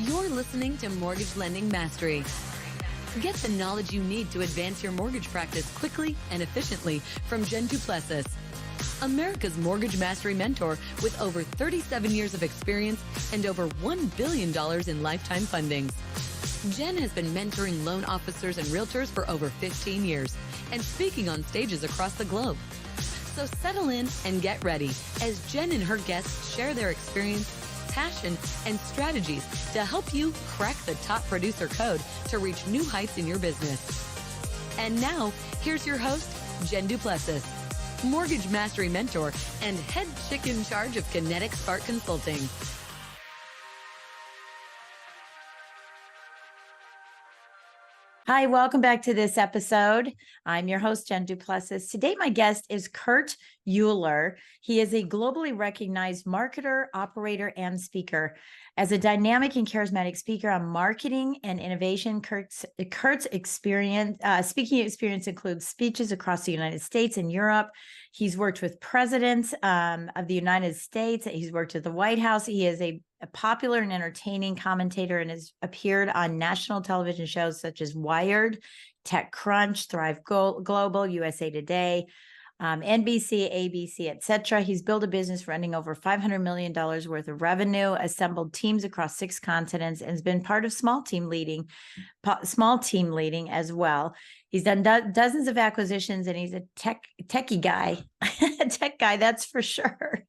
You're listening to Mortgage Lending Mastery. Get the knowledge you need to advance your mortgage practice quickly and efficiently from Jen Plessis, America's mortgage mastery mentor with over 37 years of experience and over $1 billion in lifetime fundings. Jen has been mentoring loan officers and realtors for over 15 years and speaking on stages across the globe. So settle in and get ready as Jen and her guests share their experience, passion, and strategies to help you crack the top producer code to reach new heights in your business. And now, here's your host, Jen Plessis, mortgage mastery mentor and head chick in charge of Kinetic Spark Consulting. Hi, welcome back to this episode. I'm your host, Jen Plessis. Today, my guest is Kurt Uhlir. He is a globally recognized marketer, operator, and speaker. As a dynamic and charismatic speaker on marketing and innovation, Kurt's speaking experience includes speeches across the United States and Europe. He's worked with presidents of the United States. He's worked at the White House. He is a popular and entertaining commentator and has appeared on national television shows such as Wired, TechCrunch, Thrive Global, USA Today, NBC, ABC, etc. He's built a business running over $500 million worth of revenue, assembled teams across 6 continents, and has been part of small team leading as well. He's done dozens of acquisitions, and he's a techie guy, a tech guy, that's for sure.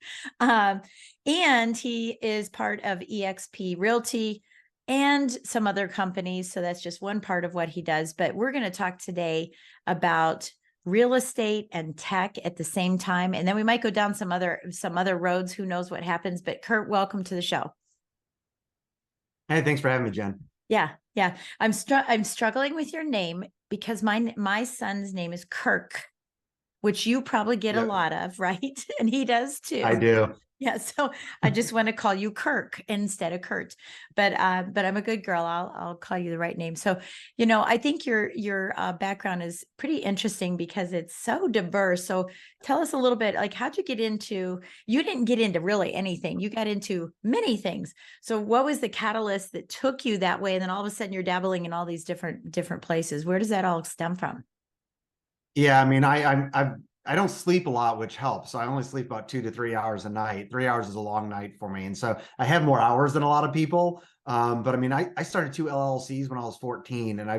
And he is part of E X P Realty and some other companies. So that's just one part of what he does. But we're going to talk today about real estate and tech at the same time. And then we might go down some other roads. Who knows what happens? But Kurt, welcome to the show. Hey, thanks for having me, Jen. Yeah. I'm struggling with your name because my son's name is Kirk, which you probably get a lot of, right? And he does too. I do. Yeah, so I just want to call you Kirk instead of Kurt, but I'm a good girl. I'll call you the right name. So, I think your background is pretty interesting because it's so diverse. So, tell us a little bit, like, how'd you get into? You didn't get into really anything. You got into many things. So, what was the catalyst that took you that way? And then all of a sudden, you're dabbling in all these different places. Where does that all stem from? Yeah, I mean, I don't sleep a lot, which helps. So I only sleep about 2 to 3 hours a night. 3 hours is a long night for me. And so I have more hours than a lot of people. But I mean, I started 2 LLCs when I was 14. And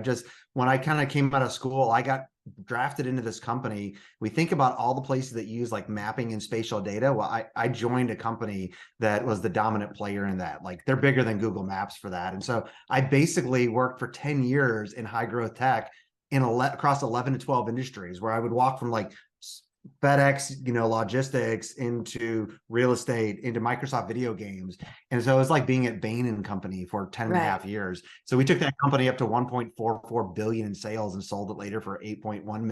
when I kind of came out of school, I got drafted into this company. We think about all the places that use like mapping and spatial data. Well, I joined a company that was the dominant player in that. Like, they're bigger than Google Maps for that. And so I basically worked for 10 years in high growth tech across 11 to 12 industries, where I would walk from like FedEx, logistics, into real estate, into Microsoft video games. And so it was like being at Bain and Company for 10 and a half years. So we took that company up to 1.44 billion in sales and sold it later for 8.1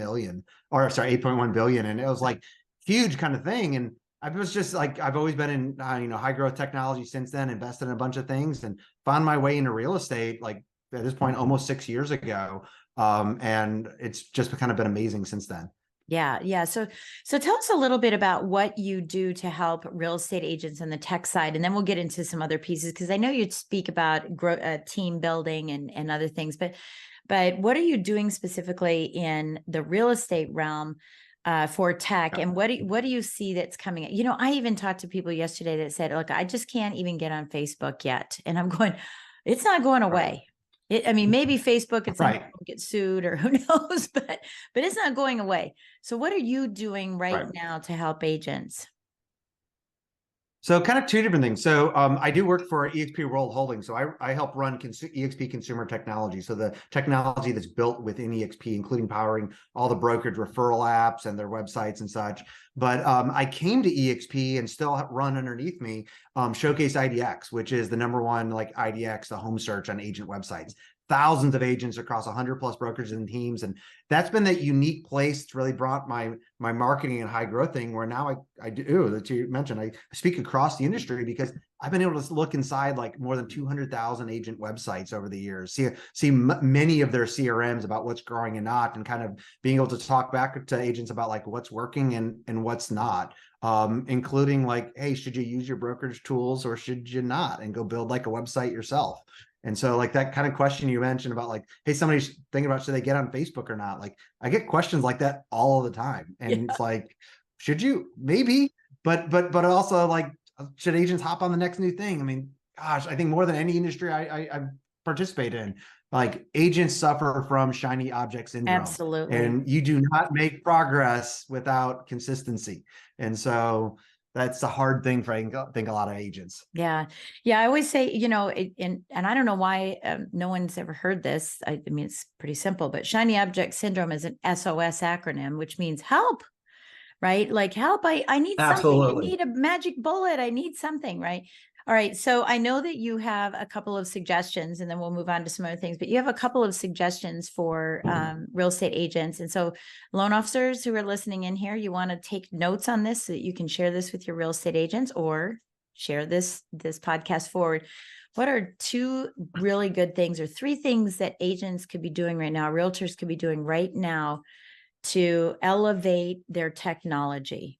billion. And it was like huge kind of thing. And I was just like, I've always been in, high growth technology since then, invested in a bunch of things, and found my way into real estate, like at this point, almost 6 years ago. And it's just kind of been amazing since then. Yeah. So tell us a little bit about what you do to help real estate agents on the tech side, and then we'll get into some other pieces, because I know you speak about team building and other things, but what are you doing specifically in the real estate realm for tech, and what do you see that's coming? I even talked to people yesterday that said, look, I just can't even get on Facebook yet, and I'm going, it's not going away. Maybe Facebook at some point will get sued, or who knows, but it's not going away. So what are you doing right now to help agents? So kind of 2 different things. So I do work for EXP World Holdings. So I help run EXP Consumer Technology. So the technology that's built within EXP, including powering all the brokerage referral apps and their websites and such. But I came to EXP and still run underneath me Showcase IDX, which is the #1 like IDX, the home search on agent websites. Thousands of agents across 100 plus brokers and teams. And that's been that unique place. It's really brought my marketing and high growth thing, where now I do, that you mentioned, I speak across the industry, because I've been able to look inside like more than 200,000 agent websites over the years, see many of their CRMs about what's growing and not, and kind of being able to talk back to agents about like what's working and what's not. including like, hey, should you use your brokerage tools or should you not, and go build like a website yourself? And so like that kind of question you mentioned about like, hey, somebody's thinking about should they get on Facebook or not? Like I get questions like that all the time. And Yeah. it's like, should you? Maybe, but also like, should agents hop on the next new thing? I mean, gosh, I think more than any industry I participate in, like agents suffer from shiny object syndrome. Absolutely. And you do not make progress without consistency. And so that's a hard thing for, I think, a lot of agents. Yeah. Yeah. I always say, and I don't know why no one's ever heard this. I mean, it's pretty simple, but shiny object syndrome is an SOS acronym, which means help, right? Like help. I need something. I Absolutely. need a magic bullet. I need something, right? All right. So I know that you have a couple of suggestions, and then we'll move on to some other things, but you have a couple of suggestions for real estate agents. And so loan officers who are listening in here, you want to take notes on this so that you can share this with your real estate agents or share this podcast forward. What are two really good things or three things that agents could be doing right now, realtors could be doing right now to elevate their technology?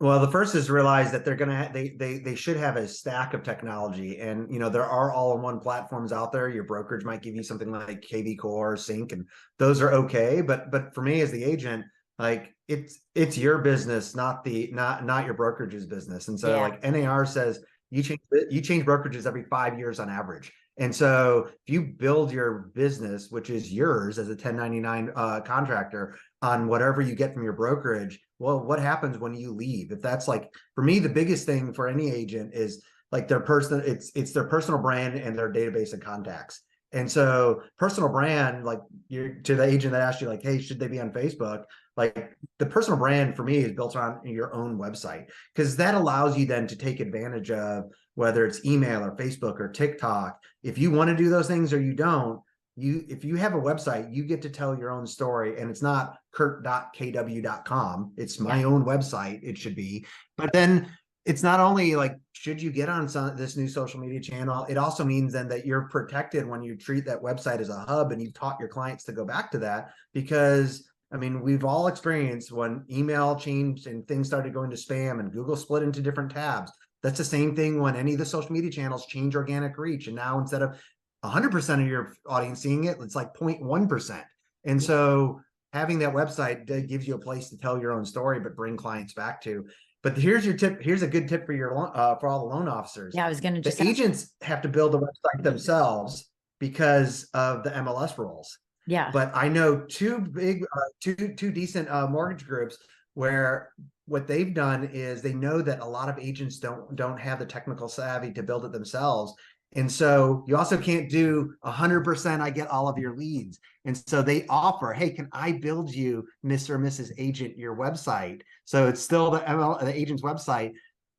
Well, the first is realize that they're gonna they should have a stack of technology, and there are all-in-one platforms out there. Your brokerage might give you something like KV Core, Sync, and those are okay. But for me as the agent, like it's your business, not your brokerage's business. And so like NAR says, you change brokerages every 5 years on average. And so if you build your business, which is yours as a 1099 contractor, on whatever you get from your brokerage, well, what happens when you leave? If that's like, for me, the biggest thing for any agent is like their personal, it's their personal brand and their database of contacts. And so personal brand, like you're to the agent that asked you like, hey, should they be on Facebook? Like the personal brand for me is built on your own website, because that allows you then to take advantage of whether it's email or Facebook or TikTok. If you want to do those things or you don't, if you have a website, you get to tell your own story, and it's not kurt.kw.com. It's my own website. It should be. But then it's not only like, should you get on this new social media channel, it also means then that you're protected when you treat that website as a hub, and you've taught your clients to go back to that. Because I mean, we've all experienced when email changed and things started going to spam and Google split into different tabs. That's the same thing when any of the social media channels change organic reach. And now instead of 100% of your audience seeing it, it's like 0.1%. And so having that website gives you a place to tell your own story, but bring clients back to. But here's your tip. Here's a good tip for for all the loan officers. Yeah, I was going to just the agents have to build the website themselves because of the MLS rules. Yeah. But I know two decent mortgage groups where what they've done is they know that a lot of agents don't have the technical savvy to build it themselves. And so you also can't do 100%, I get all of your leads. And so they offer, hey, can I build you, Mr. or Mrs. Agent, your website? So it's still the agent's website,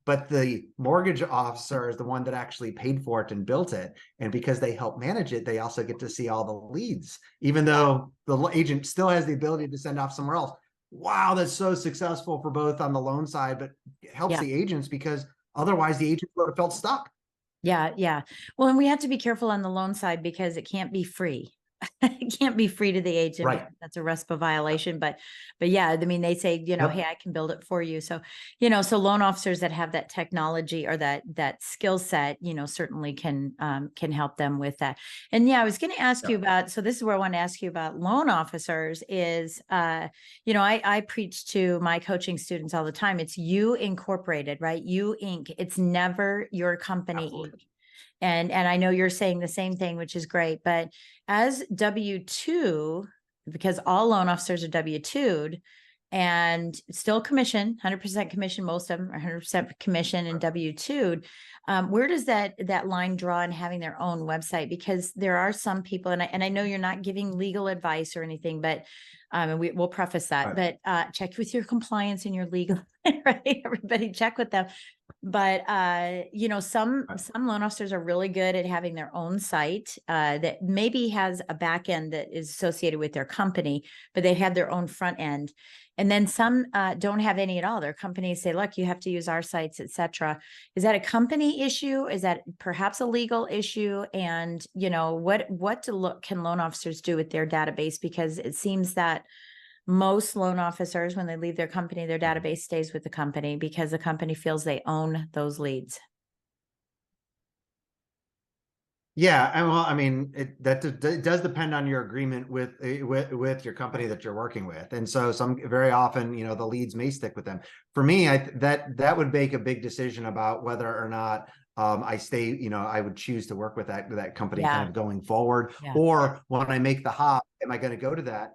but the mortgage officer is the one that actually paid for it and built it. And because they help manage it, they also get to see all the leads, even though the agent still has the ability to send off somewhere else. Wow, that's so successful for both on the loan side, but it helps the agents, because otherwise the agent would have felt stuck. Yeah. Yeah. Well, and we have to be careful on the loan side because it can't be free. It can't be free to the agent. Right. That's a RESPA violation. But yeah, I mean, they say, hey, I can build it for you. So, so loan officers that have that technology or that skill set, certainly can help them with that. And yeah, I was going to ask you about, so this is where I want to ask you about loan officers is, I preach to my coaching students all the time. It's you incorporated, right? You Inc. It's never your company. Absolutely. Inc. And I know you're saying the same thing, which is great. But as W-2, because all loan officers are W-2'd and still commission, 100% commission, most of them are 100% commission and W-2'd. Where does that line draw in having their own website? Because there are some people, and I know you're not giving legal advice or anything, but and we'll preface that, but check with your compliance and your legal, right? Everybody check with them. But some loan officers are really good at having their own site that maybe has a back end that is associated with their company, but they have their own front end. And then some don't have any at all. Their companies say, look, you have to use our sites, etc. Is that a company issue? Is that perhaps a legal issue? And what can loan officers do with their database? Because it seems that most loan officers, when they leave their company, their database stays with the company because the company feels they own those leads. Yeah, and well, I mean, it does depend on your agreement with your company that you're working with, and so very often, the leads may stick with them. For me, that would make a big decision about whether or not I stay. I would choose to work with that company kind of going forward, or when I make the hop, am I going to go to that?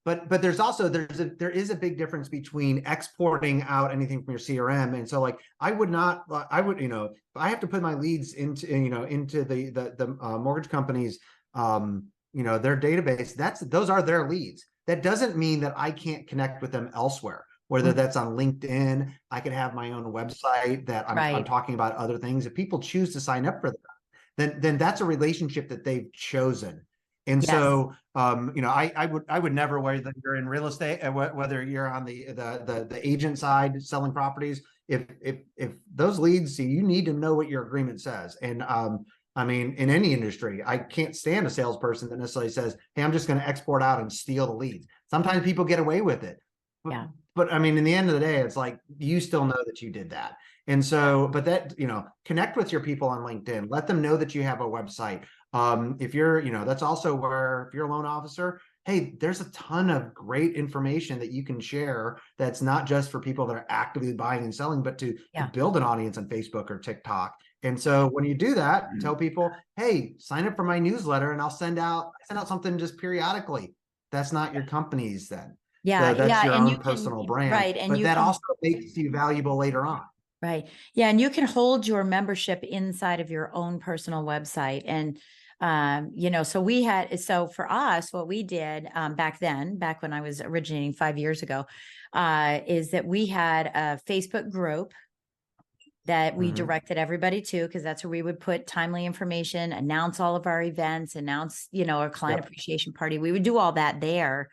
But there is a big difference between exporting out anything from your CRM. And so like, I would, if I have to put my leads into the mortgage companies, their database, those are their leads. That doesn't mean that I can't connect with them elsewhere, whether that's on LinkedIn. I could have my own website that I'm talking about other things. If people choose to sign up for that, then that's a relationship that they've chosen. And so, I would never, whether you're in real estate, whether you're on the agent side selling properties, if those leads, you need to know what your agreement says. And I mean, in any industry, I can't stand a salesperson that necessarily says, "Hey, I'm just going to export out and steal the leads." Sometimes people get away with it, but I mean, in the end of the day, it's like you still know that you did that. And so, but that connect with your people on LinkedIn. Let them know that you have a website. If you're, that's also where, if you're a loan officer, hey, there's a ton of great information that you can share that's not just for people that are actively buying and selling, but to build an audience on Facebook or TikTok. And so when you do that, tell people, hey, sign up for my newsletter and I'll send out something just periodically. That's not your company's then. That's your own personal brand. Right. And but that also makes you valuable later on. Right. Yeah. And you can hold your membership inside of your own personal website. And so for us, what we did back when I was originating 5 years ago, is that we had a Facebook group that we directed everybody to, because that's where we would put timely information, announce all of our events, announce, our client appreciation party. We would do all that there.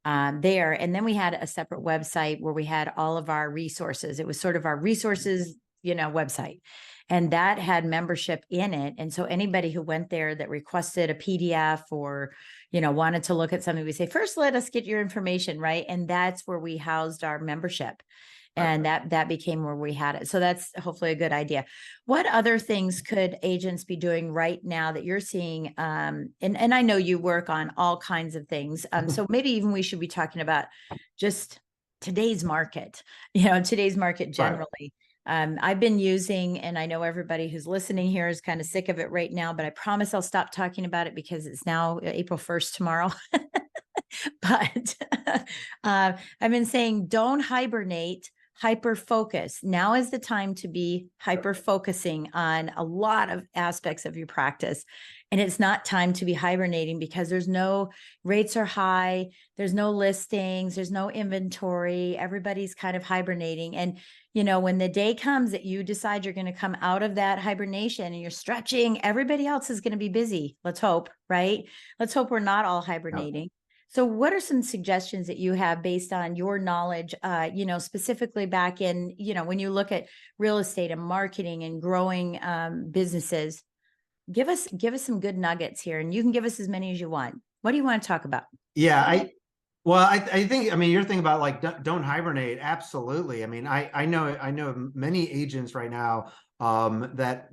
And then we had a separate website where we had all of our resources. It was sort of our resources, website. And that had membership in it. And so anybody who went there that requested a PDF or, wanted to look at something, we say, first, let us get your information, right? And that's where we housed our membership. And that became where we had it. So that's hopefully a good idea. What other things could agents be doing right now that you're seeing? And I know you work on all kinds of things. So maybe even we should be talking about just today's market, today's market generally. I've been using, and I know everybody who's listening here is kind of sick of it right now, but I promise I'll stop talking about it because it's now April 1st tomorrow. But I've been saying, don't hibernate, hyper focus. Now is the time to be hyper focusing on a lot of aspects of your practice. And it's not time to be hibernating because there's no rates are high. There's no listings. There's no inventory. Everybody's kind of hibernating. And, when the day comes that you decide you're going to come out of that hibernation and you're stretching, everybody else is going to be busy. Let's hope, right? Let's hope we're not all hibernating. So what are some suggestions that you have based on your knowledge, specifically back in, when you look at real estate and marketing and growing businesses? Give us some good nuggets here, and you can give us as many as you want. What do you want to talk about? Yeah, I think, you're thinking about like, don't hibernate. Absolutely. I know many agents right now that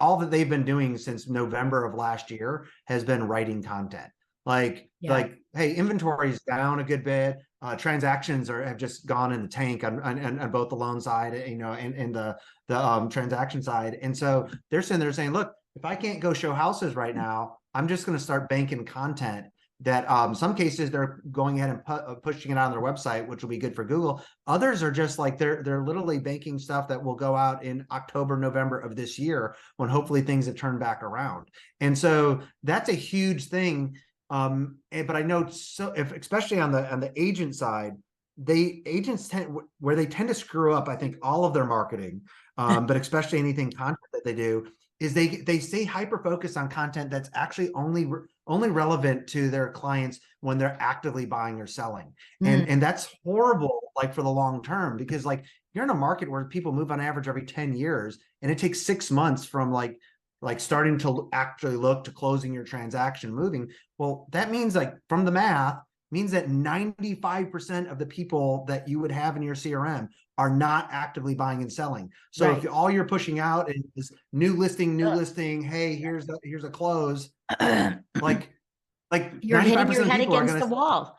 all that they've been doing since November of last year has been writing content. Like, hey, inventory is down a good bit. Transactions have just gone in the tank on both the loan side, and the transaction side. And so they're sitting there saying, look, if I can't go show houses right now, I'm just going to start banking content that some cases they're going ahead and pushing it on their website, which will be good for Google. Others are just like, they're literally banking stuff that will go out in October, November of this year, when hopefully things have turned back around. And so that's a huge thing. But I know, so especially on the agent side, agents tend to screw up, I think, all of their marketing, but especially anything content that they do, is they stay hyper focused on content that's actually only relevant to their clients when they're actively buying or selling. And that's horrible, like for the long term, because like you're in a market where people move on average every 10 years, and it takes 6 months from like starting to actually look to closing your transaction, moving. Well, that means, like, from the math, means that 95% of the people that you would have in your CRM are not actively buying and selling. So Right. if all you're pushing out is new listing, Ugh. hey, here's a close, like You're hitting your 95% of head people are against going the to, wall.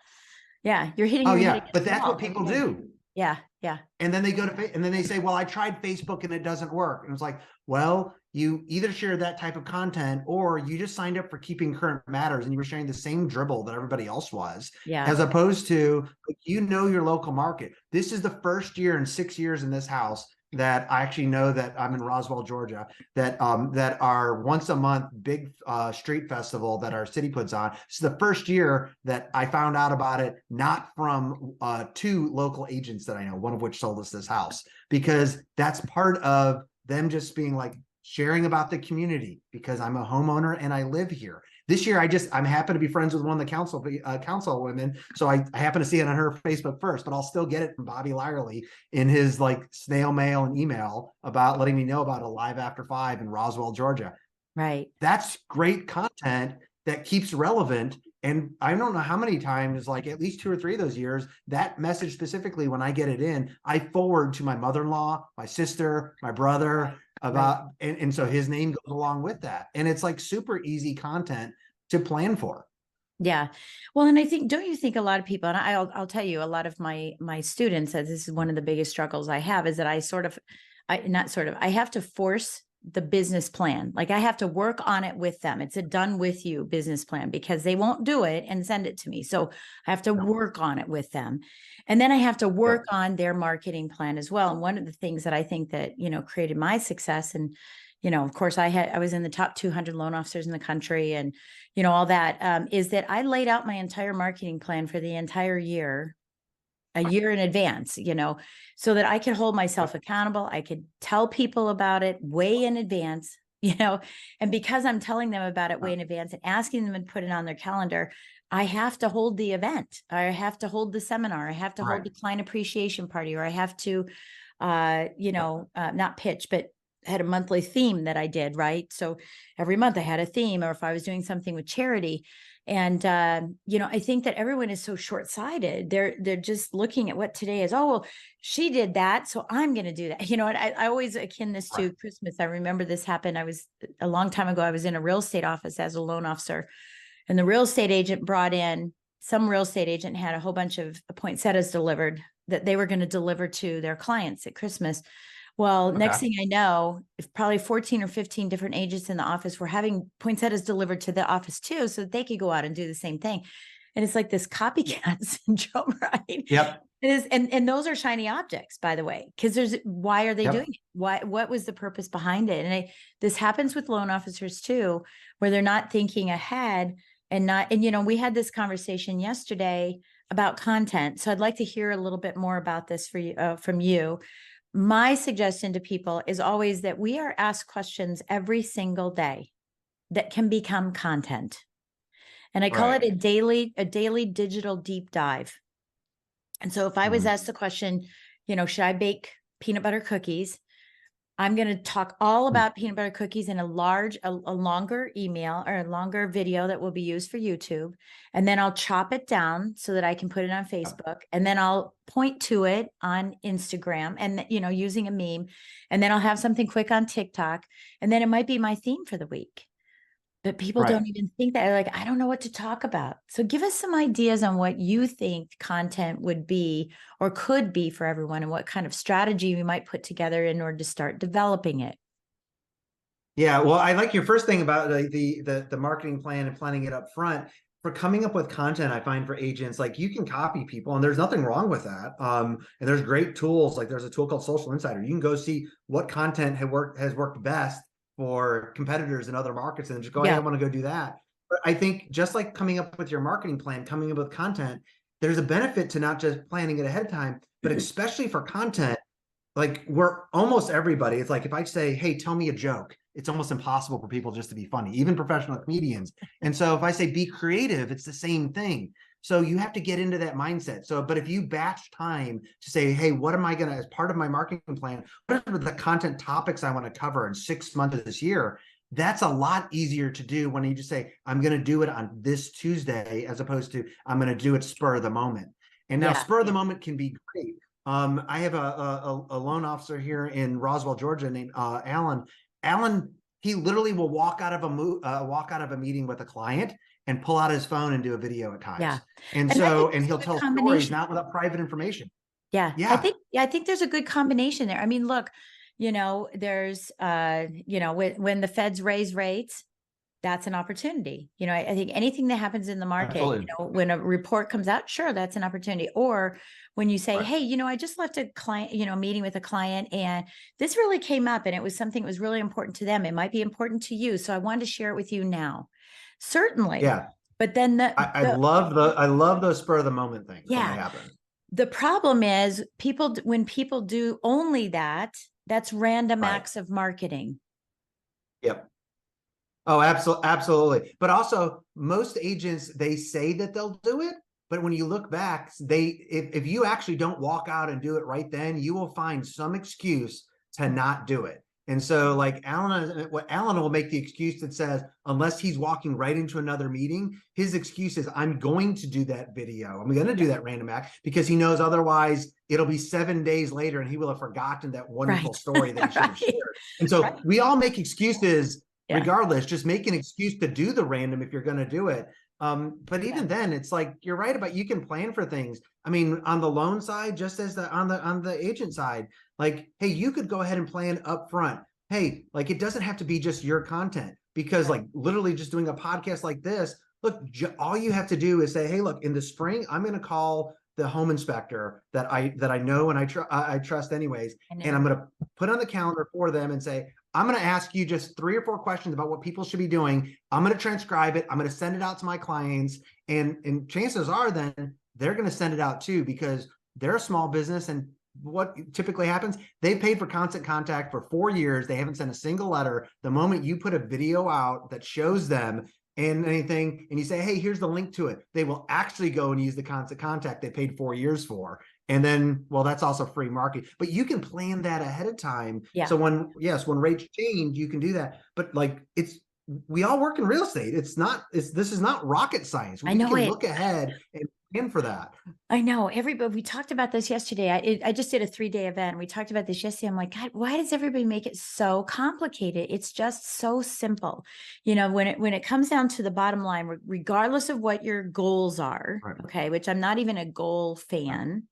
Yeah, you're hitting oh your head yeah, against but the that's wall. what people do. Yeah, yeah. And then they go to, and then they say, well, I tried Facebook and it doesn't work. And it's like, well, you either share that type of content or you just signed up for Keeping Current Matters and you were sharing the same dribble that everybody else was, Yeah. as opposed to, your local market. This is the first year in 6 years in this house that I actually know that I'm in Roswell, Georgia, that our once a month big street festival that our city puts on. It's the first year that I found out about it, not from 2 local agents that I know, one of which sold us this house, because that's part of them just being like sharing about the community because I'm a homeowner and I live here. This year, I'm happen to be friends with one of the council women. So I happen to see it on her Facebook first, but I'll still get it from Bobby Lyerly in his like snail mail and email about letting me know about a live after 5 in Roswell, Georgia. Right. That's great content that keeps relevant. And I don't know how many times, like at least 2 or 3 of those years, that message specifically, when I get it in, I forward to my mother-in-law, my sister, my brother about, and so his name goes along with that. And it's like super easy content to plan for. Yeah. Well, and I think, don't you think a lot of people, and I'll tell you, a lot of my students, that this is one of the biggest struggles I have, is that I have to force the business plan. Like I have to work on it with them. It's a done with you business plan because they won't do it and send it to me. So I have to work on it with them. And then I have to work on their marketing plan as well. And one of the things that I think that, created my success, and, of course I was in the top 200 loan officers in the country and, all that, is that I laid out my entire marketing plan for the entire year, a year in advance, so that I could hold myself accountable. I could tell people about it way in advance, and because I'm telling them about it way in advance and asking them to put it on their calendar, I have to hold the event. I have to hold the seminar. I have to hold the client appreciation party, or I have to, not pitch, but had a monthly theme that I did, right? So every month I had a theme, or if I was doing something with charity. And, I think that everyone is so short-sighted. They're just looking at what today is. Oh, well, she did that, so I'm going to do that. And I always akin this to Christmas. I remember this happened. A long time ago, I was in a real estate office as a loan officer, and the real estate agent some real estate agent had a whole bunch of poinsettias delivered that they were going to deliver to their clients at Christmas. Well, next thing I know, probably 14 or 15 different agents in the office were having poinsettias delivered to the office too, so that they could go out and do the same thing. And it's like this copycat syndrome, right? Yep. It is, and those are shiny objects, by the way, because why are they doing it? What was the purpose behind it? And this happens with loan officers too, where they're not thinking ahead and we had this conversation yesterday about content. So I'd like to hear a little bit more about this from you. My suggestion to people is always that we are asked questions every single day that can become content. And I call it a daily digital deep dive. And so if I was asked the question, should I bake peanut butter cookies? I'm going to talk all about peanut butter cookies in a longer email or a longer video that will be used for YouTube. And then I'll chop it down so that I can put it on Facebook. And then I'll point to it on Instagram and, using a meme. And then I'll have something quick on TikTok. And then it might be my theme for the week. But people don't even think that. They're like, I don't know what to talk about. So give us some ideas on what you think content would be or could be for everyone, and what kind of strategy we might put together in order to start developing it. Yeah, well, I like your first thing about the marketing plan and planning it up front. For coming up with content, I find for agents, like you can copy people, and there's nothing wrong with that. And there's great tools, like there's a tool called Social Insider. You can go see what content has worked best for competitors in other markets, and just go, hey, I want to go do that. But I think just like coming up with your marketing plan, coming up with content, there's a benefit to not just planning it ahead of time, but especially for content, like almost everybody, it's like if I say, hey, tell me a joke, it's almost impossible for people just to be funny, even professional comedians. And so if I say be creative, it's the same thing. So you have to get into that mindset. So, but if you batch time to say, hey, what am I going to, as part of my marketing plan, what are the content topics I want to cover in 6 months of this year? That's a lot easier to do when you just say, I'm going to do it on this Tuesday, as opposed to I'm going to do it spur of the moment. And now spur of the moment can be great. I have a loan officer here in Roswell, Georgia, named Alan. Alan, he literally will walk out of a meeting with a client and pull out his phone and do a video at times. Yeah. And he'll tell stories, not without private information. Yeah. Yeah. I think there's a good combination there. I mean, look, there's when the feds raise rates, that's an opportunity. I think anything that happens in the market, when a report comes out, sure, that's an opportunity. Or when you say, hey, I just left a client, meeting with a client, and this really came up and it was something that was really important to them. It might be important to you. So I wanted to share it with you now. Certainly. Yeah. But then I love those spur of the moment things when they happen. The problem is when people do only that, that's random acts of marketing. Yep. Oh, absolutely. But also most agents, they say that they'll do it, but when you look back, if you actually don't walk out and do it right then, you will find some excuse to not do it. And so like Alan will make the excuse that says, unless he's walking right into another meeting, his excuse is, I'm going to do that video. I'm going to do that random act, because he knows otherwise it'll be 7 days later and he will have forgotten that wonderful story that he should have shared. And so we all make excuses regardless. Just make an excuse to do the random if you're going to do it. But even then, it's like, you're right about, you can plan for things. I mean, on the loan side, just as on the agent side, like, hey, you could go ahead and plan up front. Hey, like, it doesn't have to be just your content, because like literally just doing a podcast like this, look, all you have to do is say, hey, look, in the spring, I'm going to call the home inspector that I know and I trust anyways. And I'm going to put on the calendar for them and say, I'm going to ask you just 3 or 4 questions about what people should be doing. I'm going to transcribe it. I'm going to send it out to my clients. And chances are then they're going to send it out too, because they're a small business. And what typically happens, they've paid for constant contact for 4 years. They haven't sent a single letter. The moment you put a video out that shows them and anything, and you say, hey, here's the link to it, they will actually go and use the constant contact they paid 4 years for. And then, well, that's also free marketing, but you can plan that ahead of time. Yeah. So when rates change, you can do that. But like, we all work in real estate. This is not rocket science. We can look ahead and plan for that. I know we talked about this yesterday. I just did a 3-day event. We talked about this yesterday. I'm like, God, why does everybody make it so complicated? It's just so simple. When it comes down to the bottom line, regardless of what your goals are, okay, which I'm not even a goal fan.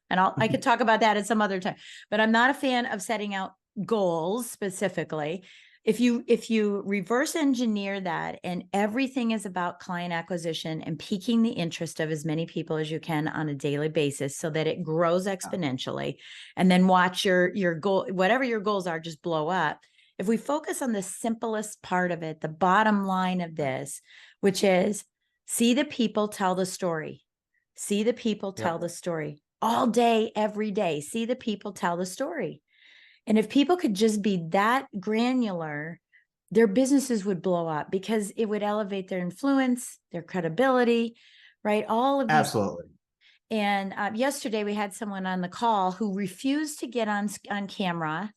And I could talk about that at some other time, but I'm not a fan of setting out goals specifically. If you reverse engineer that, and everything is about client acquisition and piquing the interest of as many people as you can on a daily basis so that it grows exponentially, and then watch your goal, whatever your goals are, just blow up. If we focus on the simplest part of it, the bottom line of this, which is see the people tell the story, see the people tell the story all day, every day, see the people tell the story. And if people could just be that granular, their businesses would blow up, because it would elevate their influence, their credibility, right? All of these. Absolutely. And yesterday we had someone on the call who refused to get on camera.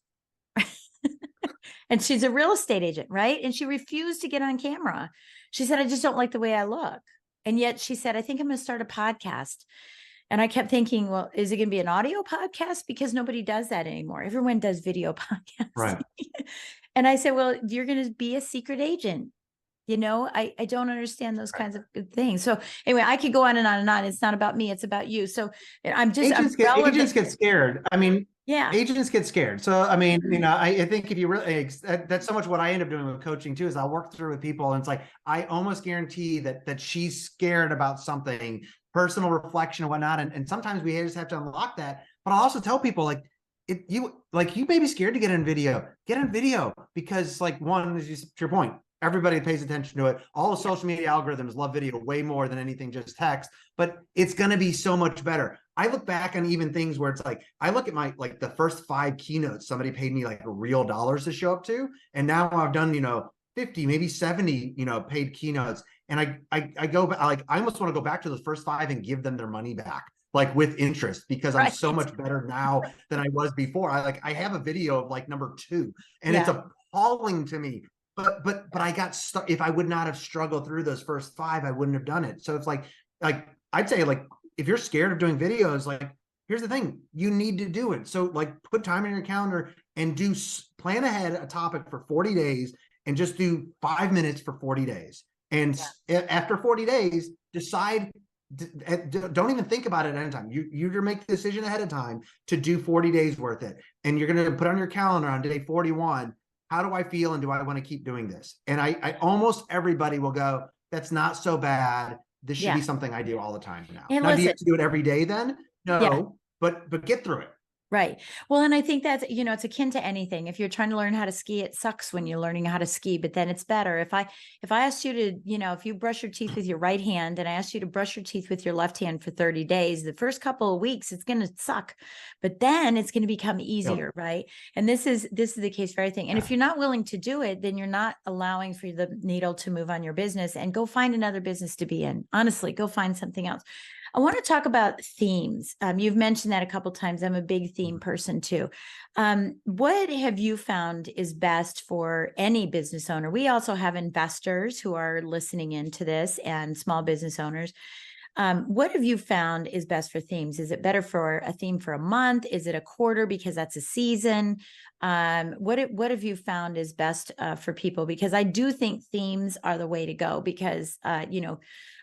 And she's a real estate agent, right? And she refused to get on camera. She said, I just don't like the way I look. And yet she said, I think I'm going to start a podcast. And I kept thinking, well, is it going to be an audio podcast? Because nobody does that anymore. Everyone does video podcasts. Right. And I said, well, you're going to be a secret agent. I don't understand those kinds of good things. So anyway, I could go on and on and on. It's not about me. It's about you. So agents get scared. I mean, agents get scared. So, I mean, I think if you really, that's so much what I end up doing with coaching too, is I'll work through with people, and it's like, I almost guarantee that she's scared about something, personal reflection and whatnot. And sometimes we just have to unlock that. But I'll also tell people, like, you may be scared to get in video, because like, one is just to your point, everybody pays attention to it. All the social media algorithms love video way more than anything just text, but it's going to be so much better. I look back on even things where it's like, I look at the first 5 keynotes somebody paid me like real dollars to show up to. And now I've done, 50, maybe 70, paid keynotes. And I go back, like, I almost want to go back to the first 5 and give them their money back, like with interest, because I'm so much better now than I was before. I have a video of like number 2, and it's appalling to me but I got stuck. If I would not have struggled through those first 5, I wouldn't have done it. So it's like I'd say, like, if you're scared of doing videos, like, here's the thing, you need to do it. So like, put time in your calendar and plan ahead a topic for 40 days and just do 5 minutes for 40 days. And after 40 days, decide, don't even think about it at any time. You make the decision ahead of time to do 40 days worth it. And you're going to put on your calendar on day 41, how do I feel? And do I want to keep doing this? And I almost everybody will go, that's not so bad. This should be something I do all the time now. And now, listen, do you have to do it every day then? No, but get through it. Right. Well, and I think that's, it's akin to anything. If you're trying to learn how to ski, it sucks when you're learning how to ski, but then it's better. If I asked you to, if you brush your teeth with your right hand and I asked you to brush your teeth with your left hand for 30 days, the first couple of weeks, it's going to suck, but then it's going to become easier. Right. And this is the case for everything. And if you're not willing to do it, then you're not allowing for the needle to move on your business, and go find another business to be in. Honestly, go find something else. I want to talk about themes. You've mentioned that a couple of times. I'm a big theme person too. What have you found is best for any business owner? We also have investors who are listening into this, and small business owners. What have you found is best for themes? Is it better for a theme for a month? Is it a quarter because that's a season? What have you found is best for people? Because I do think themes are the way to go, because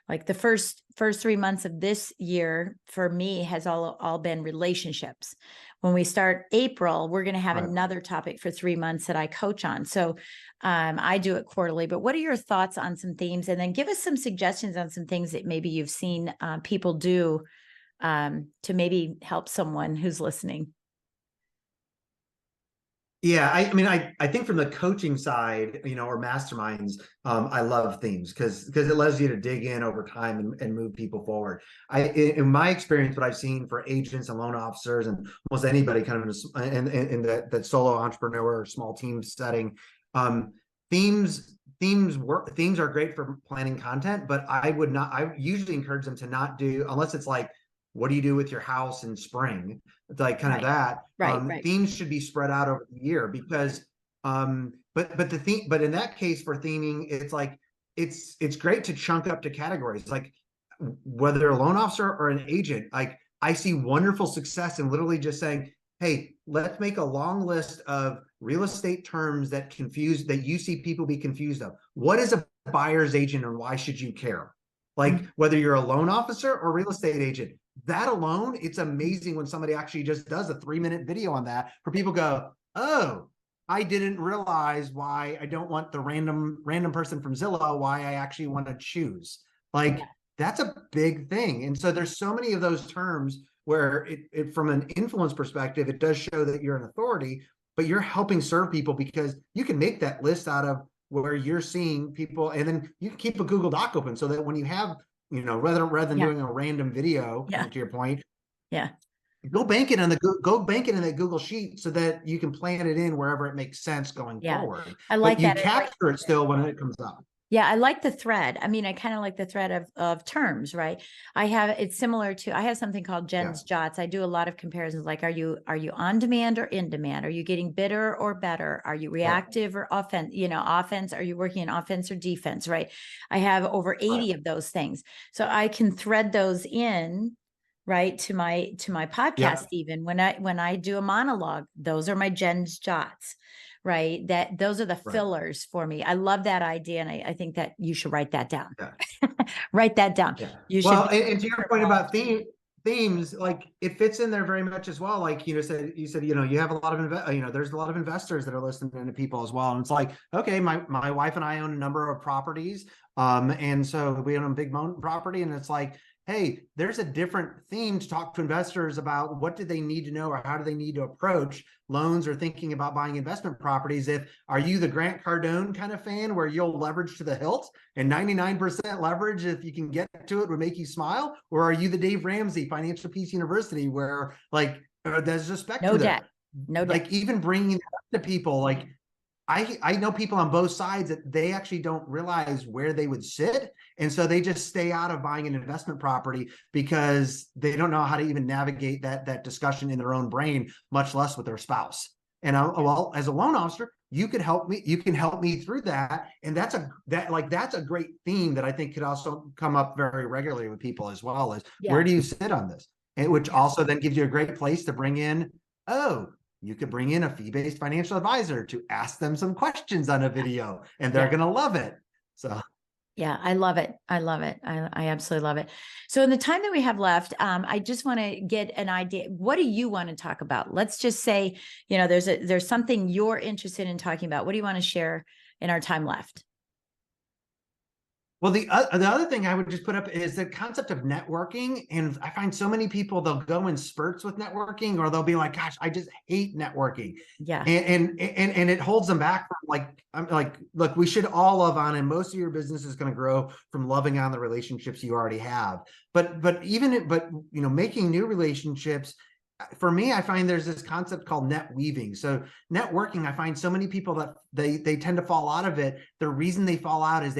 like the first 3 months of this year for me has all been relationships. When we start April, we're going to have another topic for 3 months that I coach on. So I do it quarterly. But what are your thoughts on some themes? And then give us some suggestions on some things that maybe you've seen people do to maybe help someone who's listening. Yeah, I mean, I think from the coaching side, or masterminds, I love themes because it allows you to dig in over time and move people forward. In my experience, what I've seen for agents and loan officers and almost anybody kind of in that solo entrepreneur or small team setting, themes are great for planning content, but I usually encourage them to not do, unless it's like, what do you do with your house in spring? It's like kind of that. Themes should be spread out over the year, because but in that case for theming, it's like it's great to chunk up to categories. Like, whether a loan officer or an agent, like, I see wonderful success in literally just saying, hey, let's make a long list of real estate terms that you see people be confused of. What is a buyer's agent and why should you care? Like, whether you're a loan officer or real estate agent, that alone, it's amazing when somebody actually just does a 3-minute video on that, for people go, oh, I didn't realize why I don't want the random person from Zillow, why I actually want to choose. Like, that's a big thing. And so there's so many of those terms where it from an influence perspective, it does show that you're an authority, but you're helping serve people, because you can make that list out of where you're seeing people, and then you can keep a Google Doc open so that when you have, rather than doing a random video, to your point, go bank it in that Google Sheet so that you can plan it in wherever it makes sense going forward. I like that. You capture it still when it comes up. Yeah, I like the thread. I mean, I kind of like the thread of terms, right? It's similar to, I have something called Jen's Jots. I do a lot of comparisons. Like, are you on demand or in demand? Are you getting bitter or better? Are you reactive or offense? Are you working in offense or defense, right? I have over 80 of those things. So I can thread those in, right, to my podcast. Even when I do a monologue, those are my Jen's Jots. Right. Those are the fillers for me. I love that idea. And I think that you should write that down. Write that down. You should. Well, and to your point about themes, like, it fits in there very much as well. Like, you said, you have a lot of, there's a lot of investors that are listening to people as well. And it's like, okay, my wife and I own a number of properties. And so we own a big property, and it's like, hey, there's a different theme to talk to investors about. What do they need to know, or how do they need to approach loans or thinking about buying investment properties? Are you the Grant Cardone kind of fan where you'll leverage to the hilt, and 99% leverage, if you can get to it, would make you smile? Or are you the Dave Ramsey Financial Peace University where, like, there's a spectrum? No debt. Like, even bringing that to people, like, I know people on both sides that they actually don't realize where they would sit. And so they just stay out of buying an investment property because they don't know how to even navigate that discussion in their own brain, much less with their spouse. And well, as a loan officer, you could help me. You can help me through that. And that's a great theme that I think could also come up very regularly with people as well, is where do you sit on this? And which also then gives you a great place to bring in, you could bring in a fee-based financial advisor to ask them some questions on a video, and they're going to love it. So. Yeah, I love it. I love it. I absolutely love it. So in the time that we have left, I just want to get an idea. What do you want to talk about? Let's just say, there's something you're interested in talking about. What do you want to share in our time left? Well, the other thing I would just put up is the concept of networking. And I find so many people, they'll go in spurts with networking, or they'll be like, gosh, I just hate networking. Yeah. And it holds them back from I'm like, look, we should all love on, and most of your business is going to grow from loving on the relationships you already have. But making new relationships, for me, I find there's this concept called netweaving. So networking, I find so many people that they tend to fall out of it. The reason they fall out is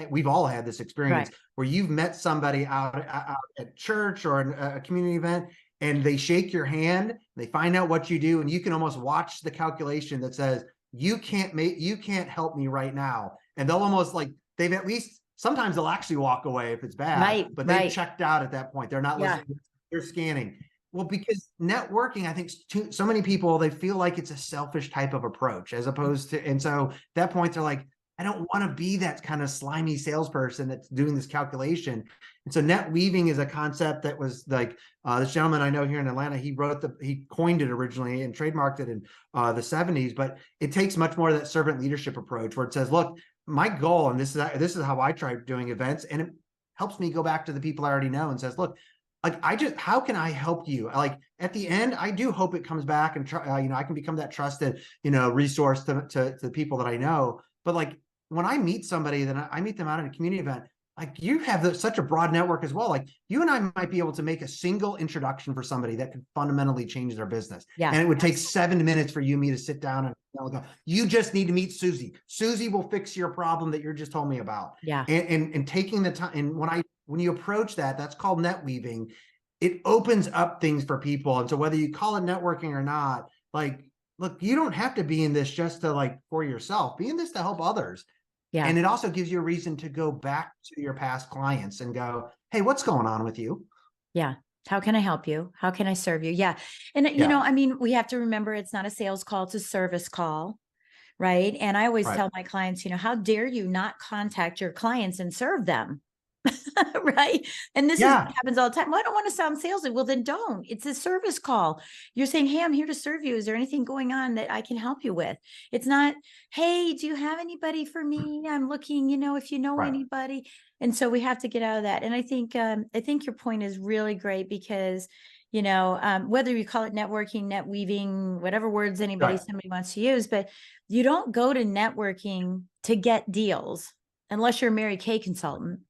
we've all had this experience where you've met somebody out at church or a community event, and they shake your hand, they find out what you do, and you can almost watch the calculation that says, you can't help me right now. And they'll almost sometimes they'll actually walk away if it's bad, but they've checked out at that point. They're not listening, they're scanning. Well, because networking, I think so many people, they feel like it's a selfish type of approach, as opposed to, and so at that point they're like, I don't want to be that kind of slimy salesperson that's doing this calculation. And so netweaving is a concept that was like, this gentleman I know here in Atlanta, he coined it originally and trademarked it in the 70s, but it takes much more of that servant leadership approach, where it says, look, my goal, and this is how I try doing events, and it helps me go back to the people I already know and says, look, how can I help you? At the end, I do hope it comes back and I can become that trusted, resource to the people that I know. But when I meet somebody, then I meet them out at a community event, you have such a broad network as well. You and I might be able to make a single introduction for somebody that could fundamentally change their business. Yeah. And it would take 7 minutes for you and me to sit down and go, you just need to meet Susie. Susie will fix your problem that you just told me about. Yeah. And taking the time, and when you approach that's called netweaving. It opens up things for people. And so whether you call it networking or not, look, you don't have to be in this just to for yourself. Be in this to help others. Yeah. And it also gives you a reason to go back to your past clients and go, hey, what's going on with you? Yeah. How can I help you? How can I serve you? Yeah. And, we have to remember, it's not a sales call, it's a service call. Right. And I always tell my clients, how dare you not contact your clients and serve them? Right. And this is what happens all the time. Well, I don't want to sound salesy. Well, then don't. It's a service call. You're saying, hey, I'm here to serve you. Is there anything going on that I can help you with? It's not, hey, do you have anybody for me? I'm looking, if you know anybody. And so we have to get out of that. And I think your point is really great, because whether you call it networking, netweaving, whatever words somebody wants to use, but you don't go to networking to get deals unless you're a Mary Kay consultant.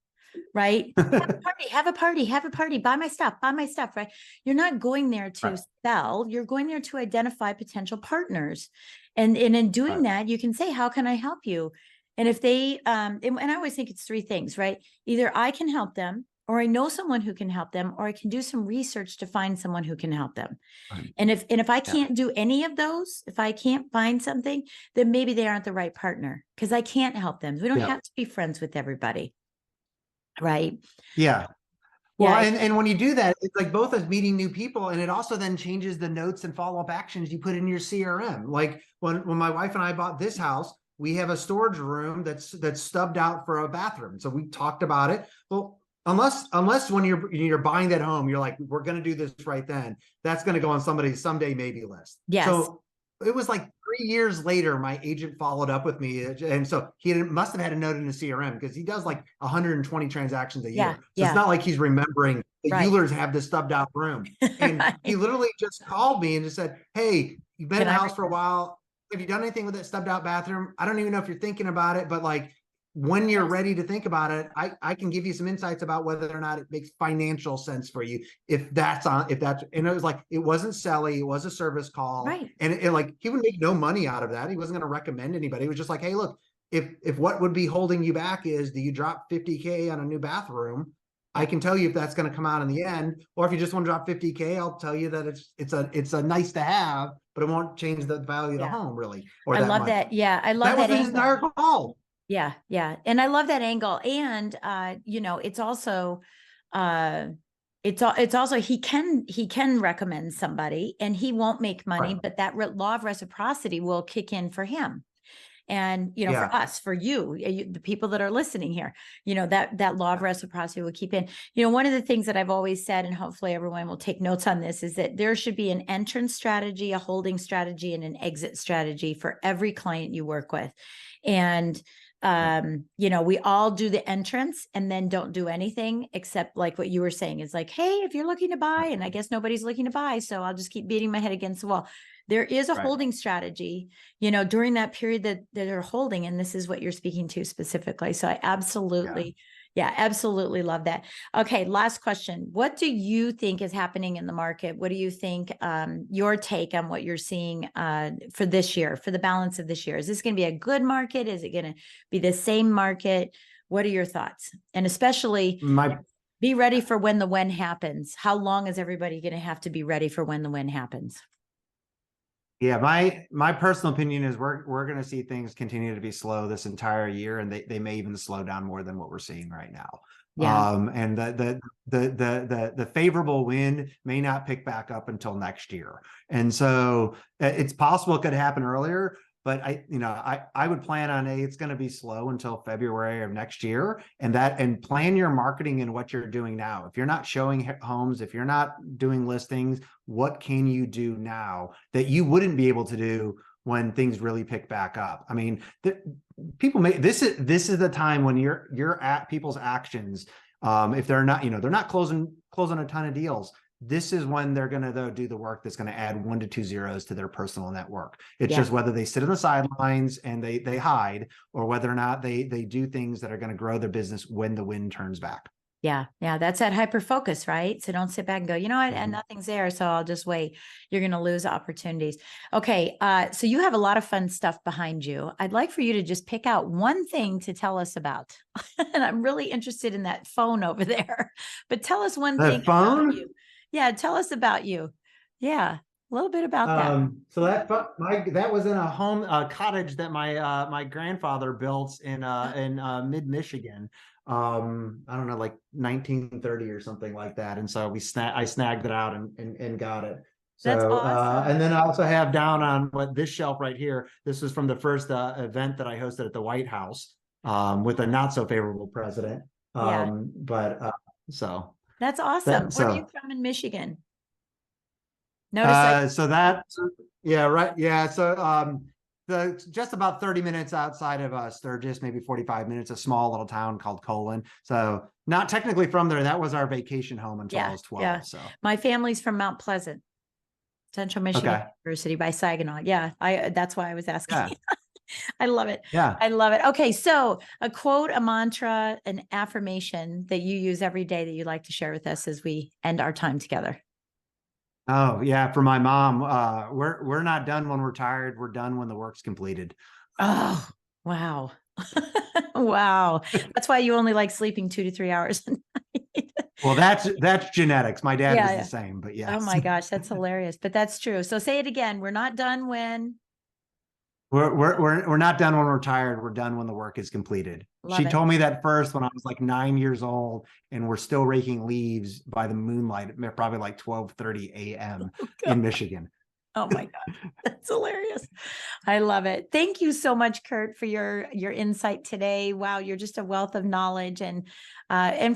Right. Have a party, buy my stuff, right? You're not going there to sell, you're going there to identify potential partners. And in doing that, you can say, how can I help you? And if they, and I always think it's three things, right? Either I can help them, or I know someone who can help them, or I can do some research to find someone who can help them. Right. And if I can't do any of those, if I can't find something, then maybe they aren't the right partner, because I can't help them. We don't have to be friends with everybody. Right. Yeah. Well, and when you do that, it's both as meeting new people, and it also then changes the notes and follow-up actions you put in your CRM. When my wife and I bought this house, we have a storage room that's stubbed out for a bathroom. So we talked about it. Well, unless when you're buying that home, you're like, we're going to do this right then, that's going to go on somebody's someday maybe list. Yes. So it was 3 years later, my agent followed up with me. And so he must have had a note in the CRM, because he does 120 transactions a year. So it's not like he's remembering the Uhlers have this stubbed out room. And he literally just called me and just said, hey, you've been in the house for a while. Have you done anything with that stubbed out bathroom? I don't even know if you're thinking about it, but when you're ready to think about it, I can give you some insights about whether or not it makes financial sense for you. And it was it wasn't selling, it was a service call. Right. And he would make no money out of that. He wasn't going to recommend anybody. It was just hey, look, if what would be holding you back is, do you drop $50K on a new bathroom? I can tell you if that's going to come out in the end, or if you just want to drop 50K, I'll tell you that it's a nice to have, but it won't change the value of the home really, or I that love much. that. Yeah, I love That was that his angle. entire call. Yeah, yeah. And I love that angle. And you know, it's also it's also he can recommend somebody and he won't make money, Right. but that law of reciprocity will kick in for him. And, you know, for Yeah. us, for you, the people that are listening here, you know, that law of reciprocity will keep in. You know, one of the things that I've always said, and hopefully everyone will take notes on this, is that there should be an entrance strategy, a holding strategy, and an exit strategy for every client you work with. And you know, we all do the entrance and then don't do anything except like what you were saying is like, hey, if you're looking to buy, and I guess nobody's looking to buy, so I'll just keep beating my head against the wall. There is a holding strategy, you know, during that period that they're holding, and this is what you're speaking to specifically. So I absolutely, absolutely love that. Okay, last question. What do you think is happening in the market? What do you think, your take on what you're seeing for this year, for the balance of this year? Is this going to be a good market? Is it going to be the same market? What are your thoughts? And especially be ready for when happens. How long is everybody going to have to be ready for when happens? Yeah, my personal opinion is we're going to see things continue to be slow this entire year, and they may even slow down more than what we're seeing right now. Yeah. And the favorable wind may not pick back up until next year, and so it's possible it could happen earlier. But I would plan on it's going to be slow until February of next year, and plan your marketing and what you're doing now. If you're not showing homes, if you're not doing listings, what can you do now that you wouldn't be able to do when things really pick back up? I mean, people this is the time when you're at people's actions. If they're not, they're not closing a ton of deals. This is when they're going to do the work that's going to add 1 to 2 zeros to their personal network. It's just whether they sit on the sidelines and they hide, or whether or not they do things that are going to grow their business when the wind turns back. Yeah. That's that hyper focus, right? So don't sit back and go, you know what, and nothing's there, so I'll just wait. You're going to lose opportunities. Okay. So you have a lot of fun stuff behind you. I'd like for you to just pick out one thing to tell us about. And I'm really interested in that phone over there, but tell us one thing about you. Yeah. Tell us about you. Yeah. A little bit about that. So that was in a cottage that my grandfather built in mid Michigan. I don't know, like 1930 or something like that. And so I snagged it out and got it. So that's awesome. And then I also have down on this shelf right here. This was from the first event that I hosted at the White House with a not so favorable president. So that's awesome. Where are you from in Michigan? Notice just about 30 minutes outside of Sturgis, maybe 45 minutes, a small little town called Colon. So not technically from there. That was our vacation home until I was 12. Yeah. So my family's from Mount Pleasant, Central Michigan University by Saginaw. Yeah. That's why I was asking. Yeah. I love it. Yeah. I love it. Okay. So a quote, a mantra, an affirmation that you use every day that you'd like to share with us as we end our time together. Oh yeah. For my mom, we're not done when we're tired. We're done when the work's completed. Oh, wow. Wow. That's why you only like sleeping 2 to 3 hours a night. Well, that's genetics. My dad was the same, but yes. Oh my gosh. That's hilarious. But that's true. So say it again. We're not done when we're not done when we're tired. We're done when the work is completed. She told me that first when I was like 9 years old, and we're still raking leaves by the moonlight, probably like 12:30 a.m. in Michigan. Oh my God. That's hilarious. I love it. Thank you so much, Kurt, for your insight today. Wow. You're just a wealth of knowledge and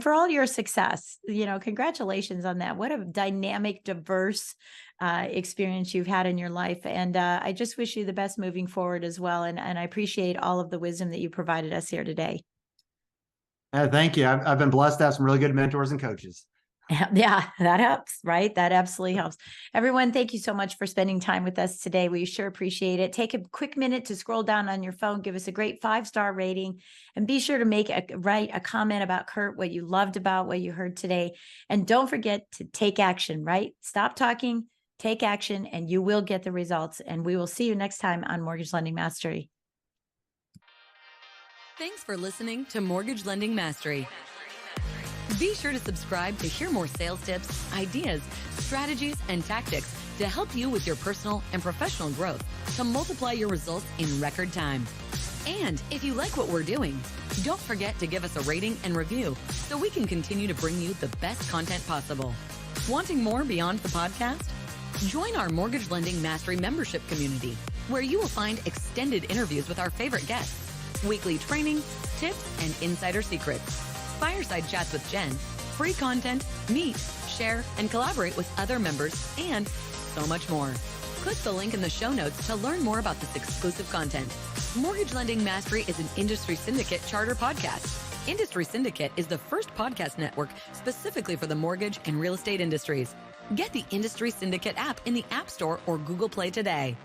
for all your success, congratulations on that. What a dynamic, diverse experience you've had in your life. And I just wish you the best moving forward as well. And I appreciate all of the wisdom that you provided us here today. Thank you. I've been blessed to have some really good mentors and coaches. Yeah, that helps, right? That absolutely helps. Everyone, thank you so much for spending time with us today. We sure appreciate it. Take a quick minute to scroll down on your phone, give us a great 5-star rating, and be sure to write a comment about Kurt, what you loved about what you heard today. And don't forget to take action, right? Stop talking, take action, and you will get the results. And we will see you next time on Mortgage Lending Mastery. Thanks for listening to Mortgage Lending Mastery. Be sure to subscribe to hear more sales tips, ideas, strategies, and tactics to help you with your personal and professional growth to multiply your results in record time. And if you like what we're doing, don't forget to give us a rating and review so we can continue to bring you the best content possible. Wanting more beyond the podcast? Join our Mortgage Lending Mastery membership community, where you will find extended interviews with our favorite guests, weekly training, tips, and insider secrets, fireside chats with Jen, free content, meet, share, and collaborate with other members, and so much more. Click the link in the show notes to learn more about this exclusive content. Mortgage Lending Mastery is an Industry Syndicate charter podcast. Industry Syndicate is the first podcast network specifically for the mortgage and real estate industries. Get the Industry Syndicate app in the App Store or Google Play today.